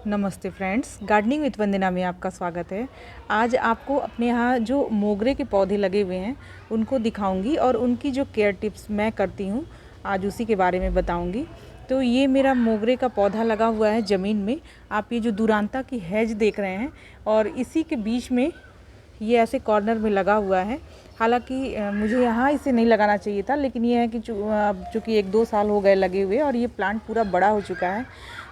नमस्ते friends, gardening with वंदना में आपका स्वागत है। आज आपको अपने यहाँ जो मोगरे के पौधे लगे हुए हैं उनको दिखाऊंगी और उनकी जो केयर टिप्स मैं करती हूँ आज उसी के बारे में बताऊंगी। तो ये मेरा मोगरे का पौधा लगा हुआ है ज़मीन में। आप ये जो दुरांता की हैज देख रहे हैं और इसी के बीच में ये ऐसे कॉर्नर में लगा हुआ है। हालांकि मुझे यहाँ इसे नहीं लगाना चाहिए था, लेकिन ये है कि चूँकि 1-2 साल हो गए लगे हुए और ये प्लांट पूरा बड़ा हो चुका है,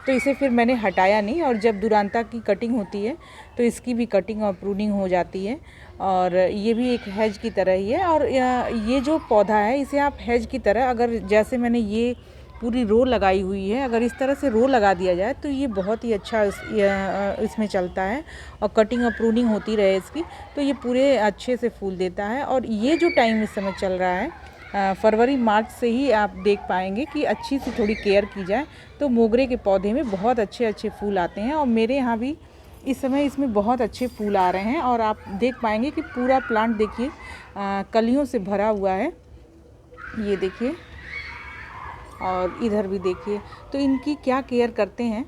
तो इसे फिर मैंने हटाया नहीं। और जब दुरांता की कटिंग होती है तो इसकी भी कटिंग और प्रूनिंग हो जाती है और ये भी एक हैज की तरह ही है। और ये जो पौधा है इसे आप हैज की तरह, अगर जैसे मैंने ये पूरी रो लगाई हुई है, अगर इस तरह से रो लगा दिया जाए तो ये बहुत ही अच्छा इसमें चलता है और कटिंग और प्रूनिंग होती रहे इसकी, तो ये पूरे अच्छे से फूल देता है। और ये जो टाइम इस समय चल रहा है फरवरी मार्च से ही आप देख पाएंगे कि अच्छी सी थोड़ी केयर की जाए तो मोगरे के पौधे में बहुत अच्छे अच्छे फूल आते हैं। और मेरे यहाँ भी इस समय इसमें बहुत अच्छे फूल आ रहे हैं और आप देख पाएंगे कि पूरा प्लांट देखिए कलियों से भरा हुआ है, ये देखिए, और इधर भी देखिए। तो इनकी क्या केयर करते हैं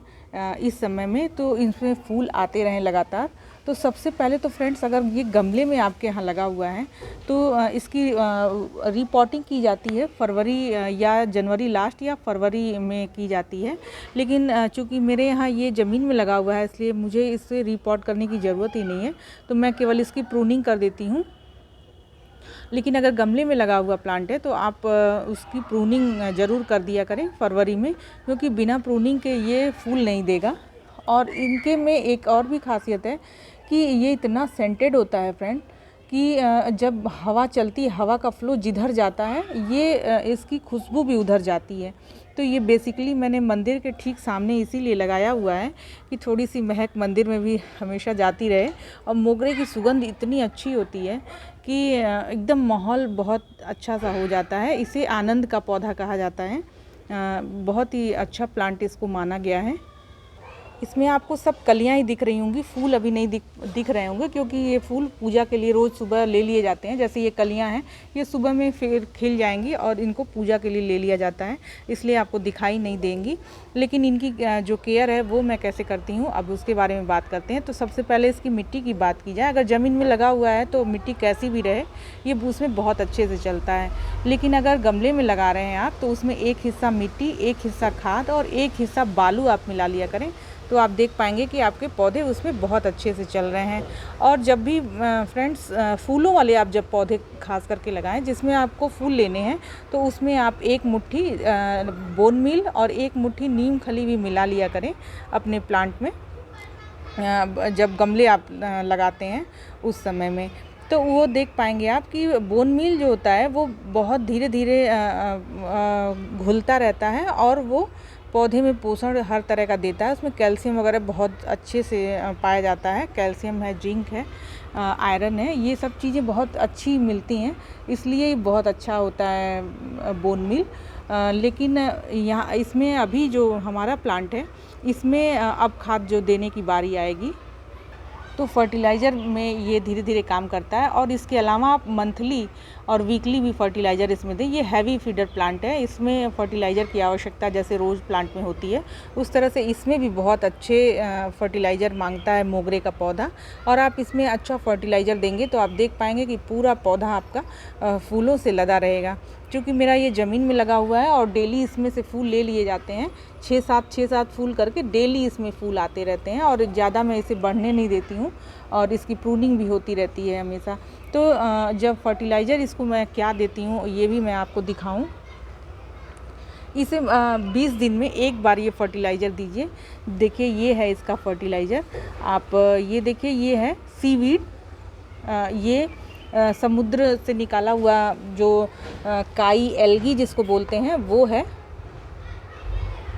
इस समय में, तो इसमें फूल आते रहें लगातार। तो सबसे पहले तो फ्रेंड्स, अगर ये गमले में आपके यहाँ लगा हुआ है तो इसकी रिपोर्टिंग की जाती है फरवरी या जनवरी लास्ट या फरवरी में की जाती है। लेकिन चूँकि मेरे यहाँ ये ज़मीन में लगा हुआ है इसलिए मुझे इससे रिपोर्ट करने की ज़रूरत ही नहीं है, तो मैं केवल इसकी प्रूनिंग कर देती हूँ। लेकिन अगर गमले में लगा हुआ प्लांट है तो आप उसकी प्रूनिंग ज़रूर कर दिया करें फरवरी में, क्योंकि बिना प्रूनिंग के ये फूल नहीं देगा। और इनके में एक और भी खासियत है कि ये इतना सेंटेड होता है फ्रेंड कि जब हवा चलती है, हवा का फ्लो जिधर जाता है ये इसकी खुशबू भी उधर जाती है। तो ये बेसिकली मैंने मंदिर के ठीक सामने इसीलिए लगाया हुआ है कि थोड़ी सी महक मंदिर में भी हमेशा जाती रहे। और मोगरे की सुगंध इतनी अच्छी होती है कि एकदम माहौल बहुत अच्छा सा हो जाता है। इसे आनंद का पौधा कहा जाता है। बहुत ही अच्छा प्लांट इसको माना गया है। इसमें आपको सब कलियां ही दिख रही होंगी, फूल अभी नहीं दिख रहे होंगे, क्योंकि ये फूल पूजा के लिए रोज़ सुबह ले लिए जाते हैं। जैसे ये कलियां हैं, ये सुबह में फिर खिल जाएंगी और इनको पूजा के लिए ले लिया जाता है, इसलिए आपको दिखाई नहीं देंगी। लेकिन इनकी जो केयर है वो मैं कैसे करती हूँ, अब उसके बारे में बात करते हैं। तो सबसे पहले इसकी मिट्टी की बात की जाए, अगर ज़मीन में लगा हुआ है तो मिट्टी कैसी भी रहे ये उसमें बहुत अच्छे से चलता है। लेकिन अगर गमले में लगा रहे हैं आप तो उसमें एक हिस्सा मिट्टी, एक हिस्सा खाद और एक हिस्सा बालू आप मिला लिया करें, तो आप देख पाएंगे कि आपके पौधे उसमें बहुत अच्छे से चल रहे हैं। और जब भी फ्रेंड्स फूलों वाले आप जब पौधे खास करके लगाएं जिसमें आपको फूल लेने हैं, तो उसमें आप 1 मुट्ठी बोन मील और 1 मुट्ठी नीम खली भी मिला लिया करें अपने प्लांट में जब गमले आप लगाते हैं उस समय में। तो वो देख पाएंगे आप कि बोन मील जो होता है वो बहुत धीरे धीरे घुलता रहता है और वो पौधे में पोषण हर तरह का देता है। उसमें कैल्शियम वगैरह बहुत अच्छे से पाया जाता है, कैल्शियम है, जिंक है, आयरन है, ये सब चीज़ें बहुत अच्छी मिलती हैं, इसलिए बहुत अच्छा होता है बोन मील। लेकिन यहाँ इसमें अभी जो हमारा प्लांट है इसमें अब खाद जो देने की बारी आएगी, तो फर्टिलाइज़र में ये धीरे धीरे काम करता है। और इसके अलावा आप मंथली और वीकली भी फर्टिलाइज़र इसमें दें। ये हैवी फीडर प्लांट है, इसमें फर्टिलाइज़र की आवश्यकता जैसे रोज़ प्लांट में होती है उस तरह से इसमें भी बहुत अच्छे फर्टिलाइज़र मांगता है मोगरे का पौधा। और आप इसमें अच्छा फर्टिलाइज़र देंगे तो आप देख पाएंगे कि पूरा पौधा आपका फूलों से लदा रहेगा। क्योंकि मेरा ये ज़मीन में लगा हुआ है और डेली इसमें से फूल ले लिए जाते हैं, 6-7 फूल करके डेली इसमें फूल आते रहते हैं और ज़्यादा मैं इसे बढ़ने नहीं देती हूँ और इसकी प्रूनिंग भी होती रहती है हमेशा। तो जब फर्टिलाइज़र इसको मैं क्या देती हूँ ये भी मैं आपको दिखाऊँ। इसे 20 दिन में एक बार ये फर्टिलाइज़र दीजिए। देखिए ये है इसका फर्टिलाइज़र, आप ये देखिए, ये है सीवीड, ये समुद्र से निकाला हुआ जो काई एल्गी जिसको बोलते हैं वो है।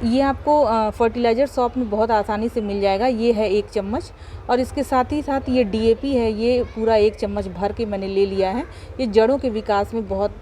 ये आपको फर्टिलाइज़र शॉप में बहुत आसानी से मिल जाएगा। ये है 1 चम्मच और इसके साथ ही साथ ये डीएपी है, ये पूरा 1 चम्मच भर के मैंने ले लिया है। ये जड़ों के विकास में बहुत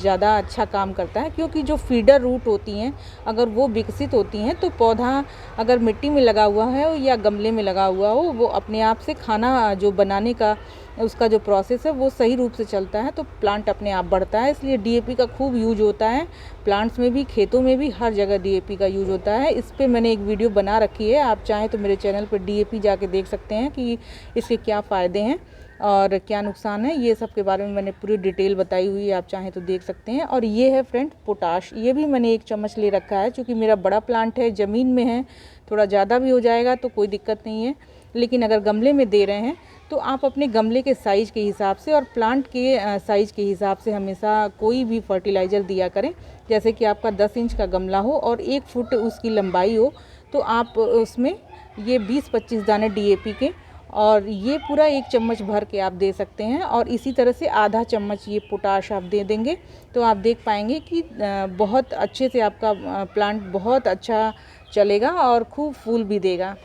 ज़्यादा अच्छा काम करता है, क्योंकि जो फीडर रूट होती हैं अगर वो विकसित होती हैं तो पौधा अगर मिट्टी में लगा हुआ है या गमले में लगा हुआ हो वो अपने आप से खाना जो बनाने का उसका जो प्रोसेस है वो सही रूप से चलता है तो प्लांट अपने आप बढ़ता है। इसलिए डीएपी का खूब यूज होता है, प्लांट्स में भी, खेतों में भी, हर जगह डीएपी का यूज होता है। इस पर मैंने एक वीडियो बना रखी है, आप चाहें तो मेरे चैनल पर डीएपी जाके देख सकते हैं कि इसके क्या फ़ायदे हैं और क्या नुकसान है। ये सब के बारे में मैंने पूरी डिटेल बताई हुई है, आप चाहें तो देख सकते हैं। और ये है फ्रेंड पोटाश, ये भी मैंने 1 चम्मच ले रखा है। चूँकि मेरा बड़ा प्लांट है, ज़मीन में है, थोड़ा ज़्यादा भी हो जाएगा तो कोई दिक्कत नहीं है, लेकिन अगर गमले में दे रहे हैं तो आप अपने गमले के साइज़ के हिसाब से और प्लांट के साइज़ के हिसाब से हमेशा कोई भी फर्टिलाइज़र दिया करें। जैसे कि आपका 10 इंच का गमला हो और 1 फुट उसकी लंबाई हो तो आप उसमें ये 20-25 दाने डीएपी के और ये पूरा 1 चम्मच भर के आप दे सकते हैं। और इसी तरह से आधा चम्मच ये पोटाश आप दे देंगे तो आप देख पाएंगे कि बहुत अच्छे से आपका प्लांट बहुत अच्छा चलेगा और खूब फूल भी देगा।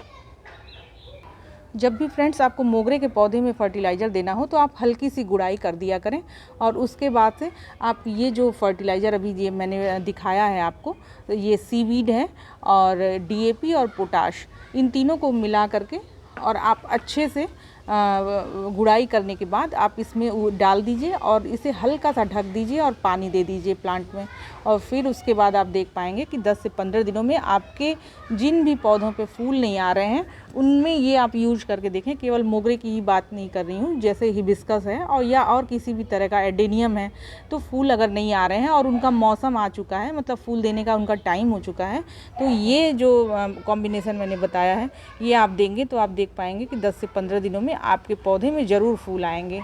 जब भी फ्रेंड्स आपको मोगरे के पौधे में फर्टिलाइज़र देना हो तो आप हल्की सी गुड़ाई कर दिया करें और उसके बाद से आप ये जो फर्टिलाइज़र अभी ये मैंने दिखाया है आपको, ये सीवीड है और डीएपी और पोटाश, इन तीनों को मिला करके और आप अच्छे से गुड़ाई करने के बाद आप इसमें डाल दीजिए और इसे हल्का सा ढक दीजिए और पानी दे दीजिए प्लांट में। और फिर उसके बाद आप देख पाएंगे कि 10 से 15 दिनों में आपके जिन भी पौधों पे फूल नहीं आ रहे हैं उनमें ये आप यूज करके देखें। केवल मोगरे की ही बात नहीं कर रही हूँ, जैसे हिबिस्कस है और या और किसी भी तरह का एडेनियम है, तो फूल अगर नहीं आ रहे हैं और उनका मौसम आ चुका है, मतलब फूल देने का उनका टाइम हो चुका है, तो ये जो कॉम्बिनेशन मैंने बताया है ये आप देंगे तो आप देख पाएंगे कि 10 से 15 दिनों में आपके पौधे में ज़रूर फूल आएंगे।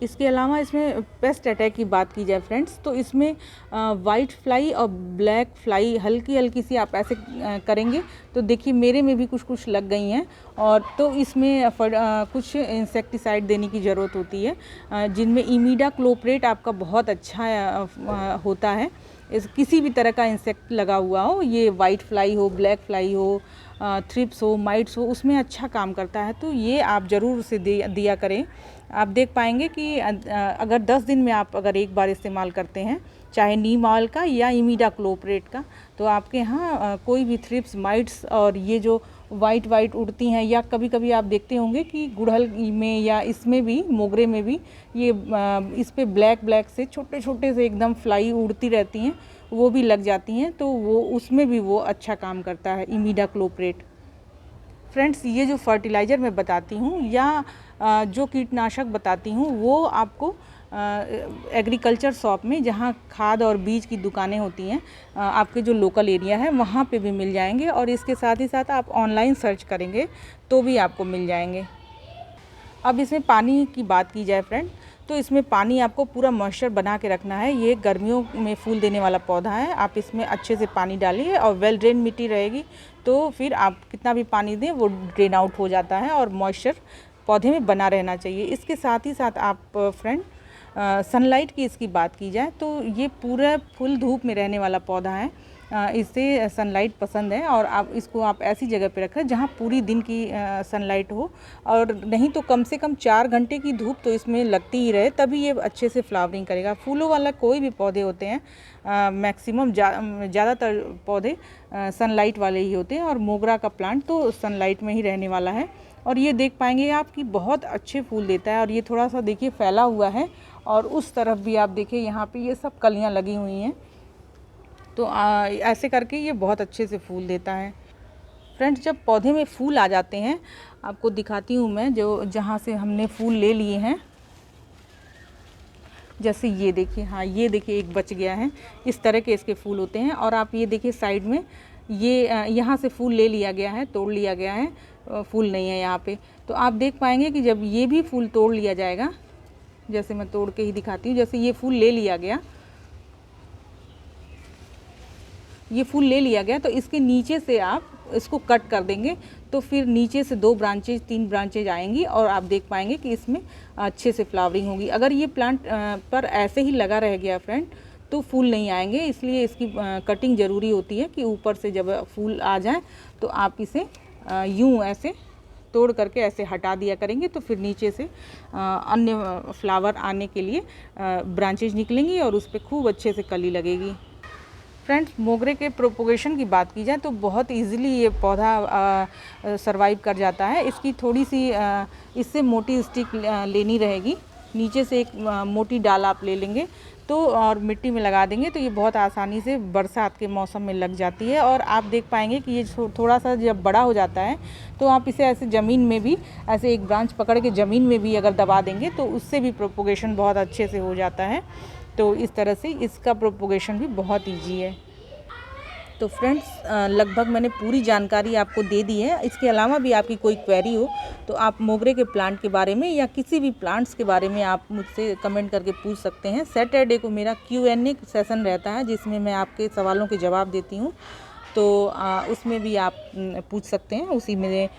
इसके अलावा इसमें पेस्ट अटैक की बात की जाए फ्रेंड्स तो इसमें वाइट फ्लाई और ब्लैक फ्लाई हल्की हल्की सी आप ऐसे करेंगे तो देखिए मेरे में भी कुछ लग गई हैं। और तो इसमें कुछ इंसेक्टिसाइड देने की ज़रूरत होती है जिनमें इमीडाक्लोप्रेट आपका बहुत अच्छा होता है। इस किसी भी तरह का इंसेक्ट लगा हुआ हो, ये वाइट फ्लाई हो, ब्लैक फ्लाई हो, थ्रिप्स हो, माइट्स हो, उसमें अच्छा काम करता है, तो ये आप ज़रूर उसे दिया करें। आप देख पाएंगे कि अगर 10 दिन में आप अगर एक बार इस्तेमाल करते हैं चाहे नीम ऑयल का या इमीडाक्लोप्रेट का, तो आपके यहाँ कोई भी थ्रिप्स, माइट्स और ये जो वाइट उड़ती हैं, या कभी कभी आप देखते होंगे कि गुड़हल में या इसमें भी, मोगरे में भी ये इस पे ब्लैक से छोटे छोटे से एकदम फ्लाई उड़ती रहती हैं, वो भी लग जाती हैं, तो वो उसमें भी वो अच्छा काम करता है इमीडाक्लोप्रेट। फ्रेंड्स, ये जो फर्टिलाइज़र मैं बताती हूँ या जो कीटनाशक बताती हूँ वो आपको एग्रीकल्चर शॉप में, जहाँ खाद और बीज की दुकानें होती हैं आपके जो लोकल एरिया है वहाँ पे भी मिल जाएंगे। और इसके साथ ही साथ आप ऑनलाइन सर्च करेंगे तो भी आपको मिल जाएंगे। अब इसमें पानी की बात की जाए फ्रेंड, तो इसमें पानी आपको पूरा मॉइस्चर बना के रखना है। ये गर्मियों में फूल देने वाला पौधा है, आप इसमें अच्छे से पानी डालिए और वेल ड्रेन मिट्टी रहेगी तो फिर आप कितना भी पानी दें वो ड्रेन आउट हो जाता है और मॉइस्चर पौधे में बना रहना चाहिए। इसके साथ ही साथ आप फ्रेंड सनलाइट की इसकी बात की जाए तो ये पूरा फुल धूप में रहने वाला पौधा है, इसे सनलाइट पसंद है और आप इसको ऐसी जगह पे रखें जहाँ पूरी दिन की सनलाइट हो, और नहीं तो कम से कम 4 घंटे की धूप तो इसमें लगती ही रहे, तभी ये अच्छे से फ्लावरिंग करेगा। फूलों वाला कोई भी पौधे होते हैं मैक्सिमम ज़्यादातर पौधे सनलाइट वाले ही होते हैं और मोगरा का प्लांट तो सनलाइट में ही रहने वाला है। और ये देख पाएंगे आप कि बहुत अच्छे फूल देता है और ये थोड़ा सा देखिए फैला हुआ है और उस तरफ भी आप देखिए यहाँ पे ये सब कलियाँ लगी हुई हैं, तो ऐसे करके ये बहुत अच्छे से फूल देता है। फ्रेंड्स, जब पौधे में फूल आ जाते हैं आपको दिखाती हूँ मैं, जो जहाँ से हमने फूल ले लिए हैं, जैसे ये देखिए, हाँ ये देखिए एक बच गया है, इस तरह के इसके फूल होते हैं। और आप ये देखिए साइड में ये यहाँ से फूल ले लिया गया है, तोड़ लिया गया है, फूल नहीं है यहाँ पे, तो आप देख पाएंगे कि जब ये भी फूल तोड़ लिया जाएगा, जैसे मैं तोड़ के ही दिखाती हूँ, जैसे ये फूल ले लिया गया, ये फूल ले लिया गया तो इसके नीचे से आप इसको कट कर देंगे तो फिर नीचे से 2 ब्रांचेज 3 ब्रांचेज आएंगी और आप देख पाएंगे कि इसमें अच्छे से फ्लावरिंग होगी। अगर ये प्लांट पर ऐसे ही लगा रह गया फ्रेंड तो फूल नहीं आएंगे, इसलिए इसकी कटिंग ज़रूरी होती है कि ऊपर से जब फूल आ जाए तो आप इसे यूँ ऐसे तोड़ करके ऐसे हटा दिया करेंगे तो फिर नीचे से अन्य फ्लावर आने के लिए ब्रांचेज निकलेंगी और उस पर खूब अच्छे से कली लगेगी। फ्रेंड्स, मोगरे के प्रोपोगेशन की बात की जाए तो बहुत इजीली ये पौधा सरवाइव कर जाता है। इसकी थोड़ी सी इससे मोटी स्टिक लेनी रहेगी, नीचे से एक मोटी डाल आप ले लेंगे तो और मिट्टी में लगा देंगे तो ये बहुत आसानी से बरसात के मौसम में लग जाती है। और आप देख पाएंगे कि ये थोड़ा सा जब बड़ा हो जाता है तो आप इसे ऐसे ज़मीन में भी ऐसे एक ब्रांच पकड़ के ज़मीन में भी अगर दबा देंगे तो उससे भी प्रोपोगेशन बहुत अच्छे से हो जाता है। तो इस तरह से इसका प्रोपोगेशन भी बहुत ईजी है। तो फ्रेंड्स, लगभग मैंने पूरी जानकारी आपको दे दी है। इसके अलावा भी आपकी कोई क्वेरी हो तो आप मोगरे के प्लांट के बारे में या किसी भी प्लांट्स के बारे में आप मुझसे कमेंट करके पूछ सकते हैं। सैटरडे को मेरा Q&A सेशन रहता है जिसमें मैं आपके सवालों के जवाब देती हूँ, तो उसमें भी आप पूछ सकते हैं, उसी में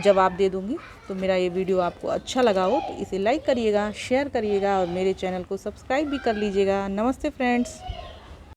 जवाब दे दूँगी। तो मेरा ये वीडियो आपको अच्छा लगा हो तो इसे लाइक करिएगा, शेयर करिएगा और मेरे चैनल को सब्सक्राइब भी कर लीजिएगा। नमस्ते फ्रेंड्स।